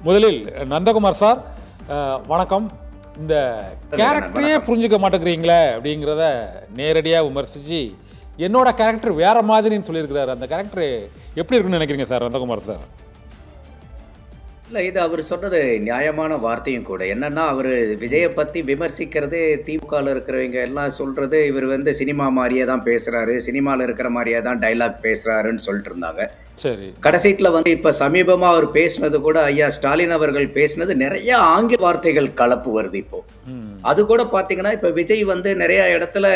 முதலில் நந்தகுமார் சார் வணக்கம். இந்த கேரக்டரையே புரிஞ்சுக்க மாட்டேங்கிறீங்களே அப்படிங்கிறத நேரடியாக விமர்சித்து என்னோட கேரக்டர் வேறு மாதிரின்னு சொல்லியிருக்கிறாரு. அந்த கேரக்டர் எப்படி இருக்குன்னு நினைக்கிறீங்க சார் நந்தகுமார் சார்? இல்லை, இது அவர் சொன்னது நியாயமான வார்த்தையும் கூட. என்னன்னா, அவர் விஜயை பற்றி விமர்சிக்கிறது, திமுகவில் இருக்கிறவங்க எல்லாம் சொல்கிறது, இவர் வந்து சினிமா மாதிரியே தான் பேசுகிறாரு, சினிமாவில் இருக்கிற மாதிரியே தான் டைலாக் பேசுகிறாருன்னு சொல்லிட்டு இருந்தாங்க. சரி, கடைசியில் வந்து இப்போ சமீபமாக அவர் பேசினது கூட, ஐயா ஸ்டாலின் அவர்கள் பேசினது நிறைய ஆங்கில வார்த்தைகள் கலப்பு வருது இப்போ. அது கூட பார்த்தீங்கன்னா, இப்போ விஜய் வந்து நிறைய இடத்துல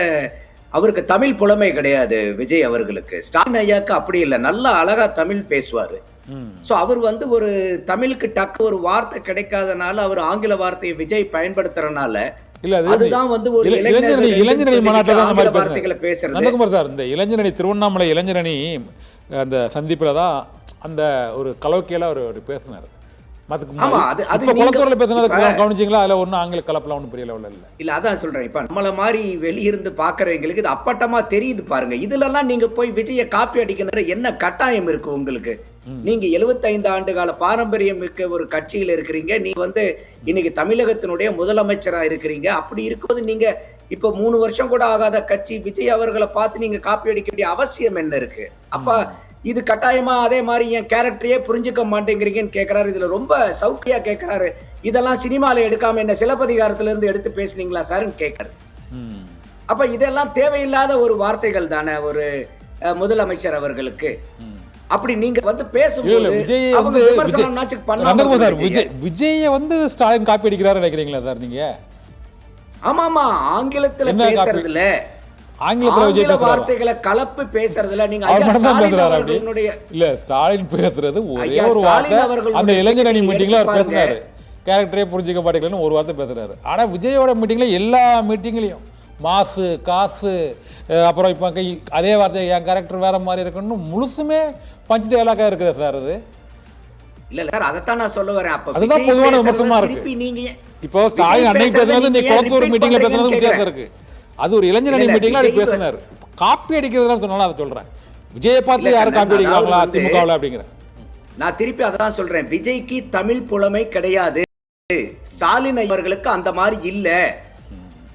அவருக்கு தமிழ் புலமை கிடையாது. விஜய் அவர்களுக்கு, ஸ்டாலின் ஐயாவுக்கு அப்படி இல்லை, நல்லா அழகா தமிழ் பேசுவார். ஸோ அவர் வந்து ஒரு தமிழுக்கு டக்கு ஒரு வார்த்தை கிடைக்காதனால அவர் ஆங்கில வார்த்தையை விஜய் பயன்படுத்துறதுனால அதுதான் வந்து ஒரு இளைஞரணி மாநாட்டில் வார்த்தைகளை பேசுறது. நந்தகுமார் சார், இந்த இளைஞரணி திருவண்ணாமலை இளைஞரணி அந்த சந்திப்பில் தான் அந்த ஒரு கலோக்கியில் அவர் பேசினார். கவனிச்சிங்களா? அதில் ஒன்றும் ஆங்கில கலப்பெல்லாம் ஒன்றும் பெரிய லெவலில் இல்லை. இல்லை, அதான் சொல்கிறேன். இப்போ நம்மளை மாதிரி வெளியிருந்து பார்க்குறவங்களுக்கு இது அப்பட்டமாக தெரியுது பாருங்க. இதுலலாம் நீங்கள் போய் விஜயை காப்பி அடிக்கிற என்ன கட்டாயம் இருக்கு உங்களுக்கு? நீங்க 75 ஆண்டு கால பாரம்பரியம் இருக்க ஒரு கட்சியில் இருக்கிறீங்க. நீங்க வந்து இன்னைக்கு தமிழகத்தினுடைய முதலமைச்சரா இருக்கிறீங்க. அப்படி இருக்கும்போது நீங்க இப்ப 3 வருஷம் கூட ஆகாத கட்சி விஜய் அவர்களை பார்த்து நீங்க காப்பி அடிக்க வேண்டிய அவசியம் என்ன இருக்கு? அப்ப இது கட்டாயமா அதே மாதிரி என் கேரக்டரையே புரிஞ்சுக்க மாட்டேங்கிறீங்கன்னு கேட்கிறாரு. இதுல ரொம்ப சௌக்கியா கேட்கிறாரு. இதெல்லாம் சினிமால எடுக்காம என்ன சிலப்பதிகாரத்துல இருந்து எடுத்து பேசுனீங்களா சார்ன்னு கேட்கறாரு. அப்ப இதெல்லாம் தேவையில்லாத ஒரு வார்த்தைகள் தானே ஒரு முதலமைச்சர் அவர்களுக்கு. அப்படி நீங்க வந்து பேசும்போது அவங்க விமர்சனம் பண்ணாம விஜய வந்து ஸ்டாலின் காப்பி அடிக்கிறாரு நினைக்கிறீங்களா சார் நீங்க? ஆமா ஆமா, ஆங்கிலத்துல பேசுறதுல ஆங்கில வார்த்தைகளை கலப்பு பேசுறதுல நீங்க இல்ல ஸ்டாலின் பேசுறது ஒரே ஒரு வார்த்தை. அந்த இளைஞரணி மீட்டிங்ல அவர் பேசுறாரு, கேரக்டரே புரிஞ்சுக்க மாட்டேங்கலன்னு ஒரு வார்த்தை பேசுறாரு. ஆனா விஜயோட மீட்டிங்ல எல்லா மீட்டிங்லயும் மாசு காசு அப்புறம் இப்போ அதே வார்த்தை என் கேரக்டர் வேற மாதிரி இருக்குன்னு முழுசுமே பஞ்சு டயலாக்கா இருக்குது சார். அது இல்ல சார், அதைத்தான் நான் சொல்ல வரேன். அப்ப அதுதான் பொதுவான விமர்சனமா இருக்கு. நீங்க இப்போ ஸ்டாலின் அன்னைக்கு பேசுனது நீ கோயம்புத்தூர் மீட்டிங்ல பேசுனது வித்தியாசம் இருக்கு. அது ஒரு இளைஞரணி மீட்டிங்ல அது பேசினார். காப்பி அடிக்கிறதுன்னு சொன்னாலும் அதை சொல்றேன். விஜயை பார்த்து யாரும் காப்பி அடிக்கிறாங்களா திமுகவில் அப்படிங்கிற நான் திருப்பி அதான் சொல்றேன். விஜய்க்கு தமிழ் புலமை கிடையாது, ஸ்டாலின் அவர்களுக்கு அந்த மாதிரி இல்ல.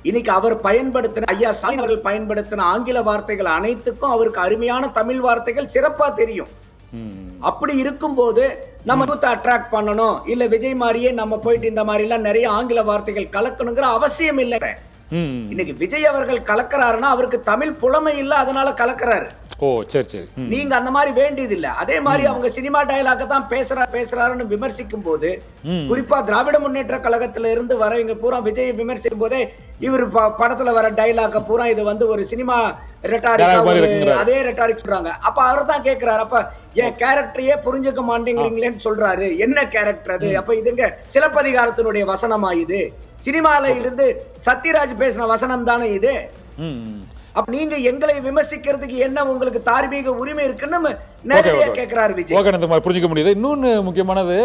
இன்னைக்கு அவர் பயன்படுத்தின ஐயா ஸ்டாலின் அவர்கள் பயன்படுத்தின ஆங்கில வார்த்தைகள் அனைத்துக்கும் அவருக்கு அருமையான தமிழ் வார்த்தைகள் சிறப்பா தெரியும். அப்படி இருக்கும்போது நம்ம அட்ராக்ட் பண்ணணும், இல்ல விஜய் மாதிரியே நம்ம போயிட்டு இந்த மாதிரி எல்லாம் நிறைய ஆங்கில வார்த்தைகள் கலக்கணுங்கிற அவசியம் இல்லை. இன்னைக்கு விஜய் அவர்கள் கலக்கிறாருன்னா அவருக்கு தமிழ் புலமை இல்ல, அதனால கலக்கிறாரு. ஓ சரி சரி, நீங்க அந்த மாதிரி வேண்டியது இல்ல. அதே மாதிரி அவங்க சினிமா டயலாக தான் பேசுறாருன்னு விமர்சிக்கும் போது, குறிப்பா திராவிட முன்னேற்ற கழகத்துல இருந்து வரவங்க பூரா விஜய் விமர்சிக்கும் போதே இவர் படத்துல வர டயலாக பூரா இது வந்து ஒரு சினிமா ரெட்டாரிக், அதே ரெட்டாரிக் சொல்றாங்க. அப்ப அவர் தான் கேட்கிறாரு, அப்ப என் கேரக்டரையே புரிஞ்சுக்க மாட்டேங்கிறீங்களேன்னு சொல்றாரு. என்ன கேரக்டர் அது? அப்ப இதுங்க சிலப்பதிகாரத்தினுடைய வசனமா? இது சினிமால இருந்து சத்யராஜ் பேசின வசனம் தானே இது? அப்ப நீங்க எங்களை விமர்சிக்கிறதுக்கு என்ன உங்களுக்கு தார்மீக உரிமை இருக்குன்னு நேரடியா கேட்கிறாரு விஜய். ஓகே, புரிஞ்சுக்க முடியுது. இன்னொன்னு முக்கியமானது,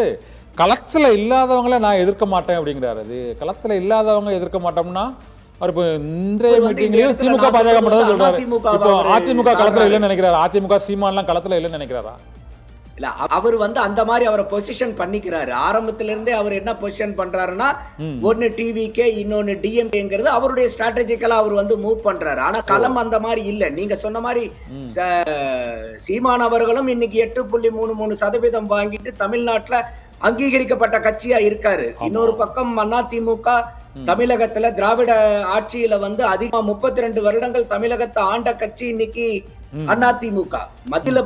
களத்துல இல்லாதவங்கள நான் எதிர்க்க மாட்டேன் அப்படிங்கிறாரு. அது களத்துல இல்லாதவங்க எதிர்க்க மாட்டோம்னா அவர் இப்போ இன்றைய மீட்டிங்லயும் திமுக பாஜக மட்டும் சொல்றாரு. அதிமுக களத்துல இல்லைன்னு நினைக்கிறாரு. அதிமுக சீமான்லாம் களத்துல இல்லைன்னு நினைக்கிறாரா? இல்ல, அவர் வந்து அந்த மாதிரி அவரை பொசிஷன் பண்ணிக்கிறாரு. ஆரம்பத்துல இருந்தே அவர் என்ன பொசிஷன் பண்றாருன்னா, ஒன்னு டிவிகே இன்னொன்னு டிஎம்கேங்கிறது அவருடைய ஸ்ட்ராட்டஜிக்கலா அவர் வந்து மூவ் பண்றாரு. ஆனா களம் அந்த மாதிரி இல்ல. நீங்க சொன்ன மாதிரி சீமான் அவர்களும் இன்னைக்கு 8.33% வாங்கிட்டு தமிழ்நாட்டுல அங்கீகரிக்கப்பட்ட கட்சியா இருக்காரு. இன்னொரு பக்கம் அதிமுக தமிழகத்துல திராவிட ஆட்சியில வந்து அதிகமா 32 வருடங்கள் தமிழகத்தை ஆண்ட கட்சி இன்னைக்கு அதிமுக. மத்தியில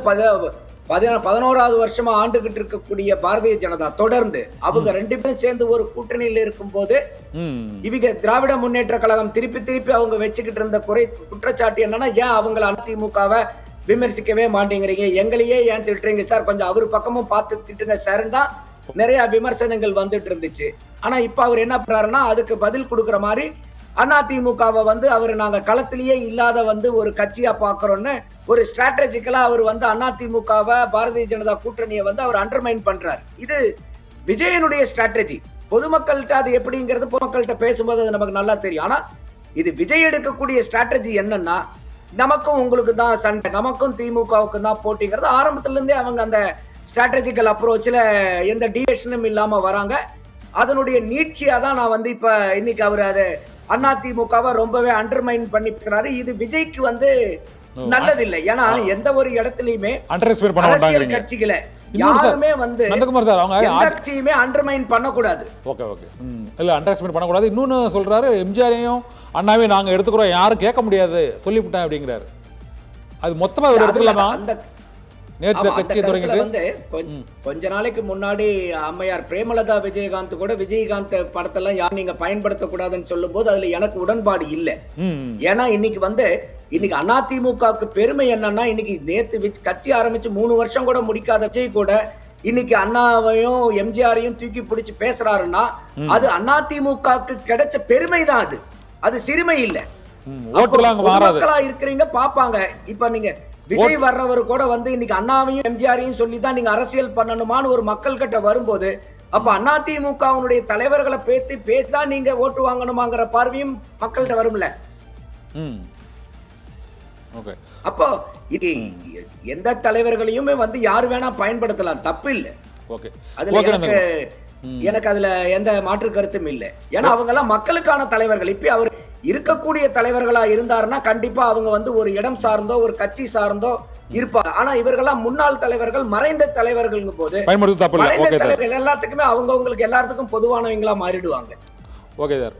11வது வருஷமா ஆண்டுகிட்டு இருக்கக்கூடிய பாரதிய ஜனதா தொடர்ந்து அவங்க 2 பேரும் சேர்ந்து ஒரு கூட்டணியில் இருக்கும் போது இவங்க திராவிட முன்னேற்ற கழகம் திருப்பி அவங்க வச்சுக்கிட்டு இருந்த குற்றச்சாட்டு என்னன்னா, ஏன் அவங்களை அதிமுகவை விமர்சிக்கவே மாட்டேங்கிறீங்க, எங்களையே ஏன் திட்டுறீங்க சார், கொஞ்சம் அவர் பக்கமும் பார்த்து திட்டுங்க சார் தான் நிறைய விமர்சனங்கள் வந்துட்டு இருந்துச்சு. ஆனா இப்ப அவர் என்ன பண்றாருன்னா, அதுக்கு பதில் கொடுக்குற மாதிரி அதிமுகவை வந்து அவர் நாங்க களத்திலேயே இல்லாத வந்து ஒரு கட்சியா பாக்குறோம்னு ஒரு ஸ்ட்ராட்டஜிக்கலா அவர் வந்து அதிமுகவை பாரதிய ஜனதா கூட்டணியை வந்து அவர் அண்டர்மைன் பண்றாரு. இது விஜயனுடைய ஸ்ட்ராட்டஜி. பொதுமக்கள்கிட்ட அது எப்படிங்கிறது பொதுமக்கள்கிட்ட பேசும்போது அது நமக்கு நல்லா தெரியும். ஆனா இது விஜய் எடுக்கக்கூடிய ஸ்ட்ராட்டஜி என்னன்னா, நமக்கும் உங்களுக்கு தான் சண்டை, நமக்கும் திமுகவுக்கும் தான் போட்டிங்கிறது ஆரம்பத்துல இருந்தே அவங்க அந்த ஸ்ட்ராட்டஜிக்கல் அப்ரோச்சில் எந்த டிவியேஷனும் இல்லாம வராங்க. அதனுடைய நீட்சியா தான் நான் வந்து இப்ப இன்னைக்கு அவர் அது அதிமுகவை ரொம்பவே அண்டர்மைன் பண்ணி பேசுறாரு. இது விஜய்க்கு வந்து நல்லதில்லை. ஏன்னா எந்த ஒரு இடத்துலயுமே அரசியல் கட்சிகளை யாருமே வந்து கட்சியுமே அண்டர்மைன் பண்ணக்கூடாது. ஓகே ஓகே இல்ல அண்டர்எஸ்டிமேட் பண்ணக்கூடாது. இன்னொன்னு சொல்றாரு, எம்ஜிஆரையும் அண்ணாவையும் நாங்க எடுத்துக்கிறோம், யாரும் கேட்க முடியாது சொல்லிவிட்டேன் அப்படிங்கிறாரு. அது மொத்தமா ஒரு எடுத்துக்கலாமா? அந்த வந்து கொஞ்ச நாளைக்கு முன்னாடி அம்மையார் பிரேமலதா விஜயகாந்த் கூட விஜயகாந்த் படத்தெல்லாம் யார் நீங்க பயன்படுத்தக்கூடாதுன்னு சொல்லும் போது அதுல எனக்கு உடன்பாடு இல்லை. ஏன்னா இன்னைக்கு அதிமுகவுக்கு பெருமை என்னன்னா, இன்னைக்கு நேத்து கட்சி ஆரம்பிச்சு 3 வருஷம் கூட முடிக்காத விஜய் கூட இன்னைக்கு அண்ணாவையும் எம்ஜிஆரையும் தூக்கி பிடிச்சு பேசுறாருன்னா அது அதிமுகவுக்கு கிடைச்ச பெருமை தான். அது சிறுமை இல்ல. மக்களா இருக்கிறீங்க பாப்பாங்க. இப்ப நீங்க விஜய் வர்றவர் கூட வந்து இன்னைக்கு அண்ணாவையும் எம்ஜிஆரையும் சொல்லி தான் நீங்க அரசியல் பண்ணணுமான்னு ஒரு மக்கள் கிட்ட வரும்போது, அப்ப அதிமுகவுடைய தலைவர்களை பேசிதான் நீங்க ஓட்டு வாங்கணுமாங்கிற பார்வையும் மக்கள்கிட்ட வரும்ல. அப்போ இது எந்த தலைவர்களையுமே வந்து யாரு வேணா பயன்படுத்தலாம், தப்பு இல்லை. அதுல எனக்கு அதுல எந்த மாற்று கருத்தும் இல்லை. ஏன்னா அவங்க எல்லாம் மக்களுக்கான தலைவர்கள். இப்ப அவர் இருக்கக்கூடிய தலைவர்களா இருந்தாருன்னா கண்டிப்பா அவங்க வந்து ஒரு இடம் சார்ந்தோ ஒரு கட்சி சார்ந்தோ இருப்பாங்க. ஆனா இவர்கள்லாம் முன்னாள் தலைவர்கள், மறைந்த தலைவர்கள் போது மறைந்த தலைவர்கள் எல்லாத்துக்குமே அவங்களுக்கு எல்லாத்துக்கும் பொதுவானவங்களா மாறிடுவாங்க. Okay sir.